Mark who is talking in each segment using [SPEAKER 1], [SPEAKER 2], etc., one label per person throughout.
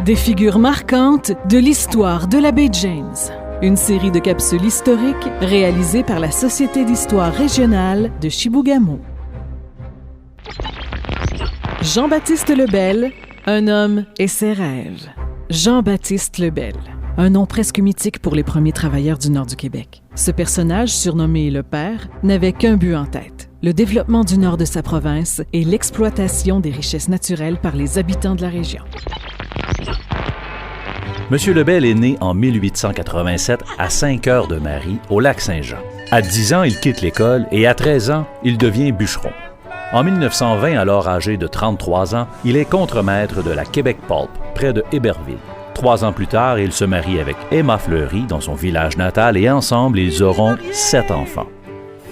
[SPEAKER 1] Des figures marquantes de l'histoire de la baie James. Une série de capsules historiques réalisées par la Société d'histoire régionale de Chibougamau. Jean-Baptiste Lebel, un homme et ses rêves. Jean-Baptiste Lebel, un nom presque mythique pour les premiers travailleurs du nord du Québec. Ce personnage, surnommé le Père, n'avait qu'un but en tête, le développement du nord de sa province et l'exploitation des richesses naturelles par les habitants de la région.
[SPEAKER 2] Monsieur Lebel est né en 1887 à Saint-Cœur-de-Marie, au Lac-Saint-Jean. À 10 ans, il quitte l'école et à 13 ans, il devient bûcheron. En 1920, alors âgé de 33 ans, il est contremaître de la Québec Pulp, près de Héberville. 3 ans plus tard, il se marie avec Emma Fleury dans son village natal et ensemble, ils auront 7 enfants.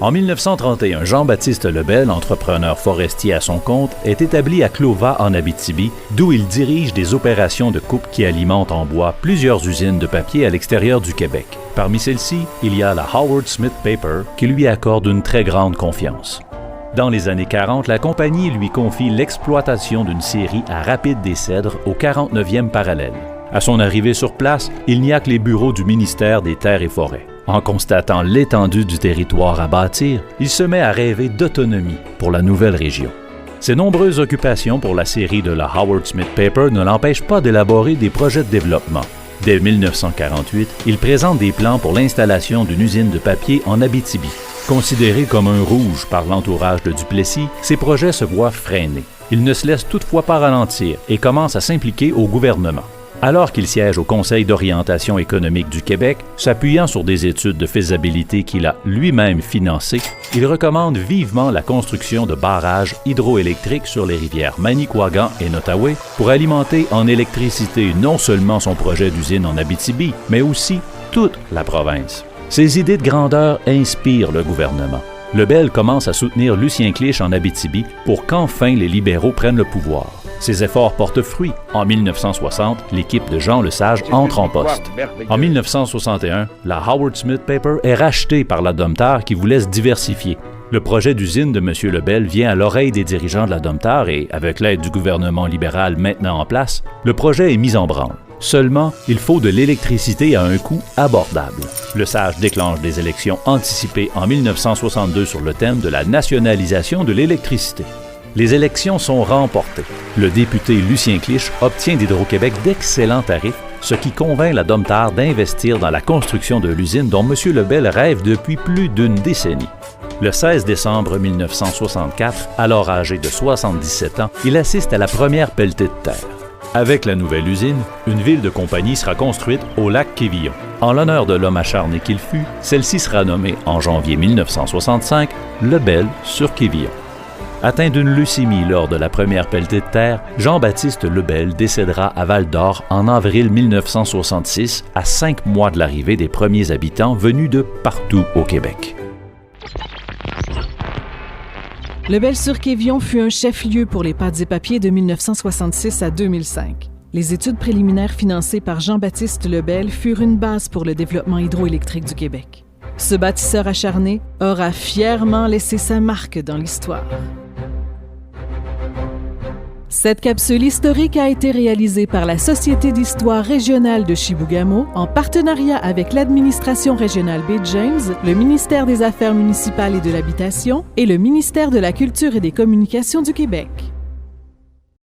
[SPEAKER 2] En 1931, Jean-Baptiste Lebel, entrepreneur forestier à son compte, est établi à Clauva en Abitibi, d'où il dirige des opérations de coupe qui alimentent en bois plusieurs usines de papier à l'extérieur du Québec. Parmi celles-ci, il y a la Howard Smith Paper qui lui accorde une très grande confiance. Dans les années 40, la compagnie lui confie l'exploitation d'une scierie à Rapide-des-Cèdres au 49e parallèle. À son arrivée sur place, il n'y a que les bureaux du ministère des Terres et Forêts. En constatant l'étendue du territoire à bâtir, il se met à rêver d'autonomie pour la nouvelle région. Ses nombreuses occupations pour la série de la Howard Smith Paper ne l'empêchent pas d'élaborer des projets de développement. Dès 1948, il présente des plans pour l'installation d'une usine de papier en Abitibi. Considéré comme un rouge par l'entourage de Duplessis, ses projets se voient freinés. Il ne se laisse toutefois pas ralentir et commence à s'impliquer au gouvernement. Alors qu'il siège au Conseil d'orientation économique du Québec, s'appuyant sur des études de faisabilité qu'il a lui-même financées, il recommande vivement la construction de barrages hydroélectriques sur les rivières Manicouagan et Nottaoué pour alimenter en électricité non seulement son projet d'usine en Abitibi, mais aussi toute la province. Ces idées de grandeur inspirent le gouvernement. Lebel commence à soutenir Lucien Clich en Abitibi pour qu'enfin les libéraux prennent le pouvoir. Ses efforts portent fruit. En 1960, l'équipe de Jean Lesage entre en poste. En 1961, la Howard Smith Paper est rachetée par la Domtar qui voulait se diversifier. Le projet d'usine de M. Lebel vient à l'oreille des dirigeants de la Domtar et, avec l'aide du gouvernement libéral maintenant en place, le projet est mis en branle. Seulement, il faut de l'électricité à un coût abordable. Lesage déclenche des élections anticipées en 1962 sur le thème de la nationalisation de l'électricité. Les élections sont remportées. Le député Lucien Clich obtient d'Hydro-Québec d'excellents tarifs, ce qui convainc la Domtar d'investir dans la construction de l'usine dont M. Lebel rêve depuis plus d'une décennie. Le 16 décembre 1964, alors âgé de 77 ans, il assiste à la première pelletée de terre. Avec la nouvelle usine, une ville de compagnie sera construite au lac Quévillon. En l'honneur de l'homme acharné qu'il fut, celle-ci sera nommée en janvier 1965 Lebel sur Quévillon. Atteint d'une leucémie lors de la première pelletée de terre, Jean-Baptiste Lebel décédera à Val-d'Or en avril 1966, à 5 mois de l'arrivée des premiers habitants venus de partout au Québec.
[SPEAKER 1] Lebel-sur-Quévillon fut un chef-lieu pour les pâtes et papiers de 1966 à 2005. Les études préliminaires financées par Jean-Baptiste Lebel furent une base pour le développement hydroélectrique du Québec. Ce bâtisseur acharné aura fièrement laissé sa marque dans l'histoire. Cette capsule historique a été réalisée par la Société d'histoire régionale de Chibougamau en partenariat avec l'administration régionale baie James, le ministère des Affaires municipales et de l'Habitation et le ministère de la Culture et des Communications du Québec.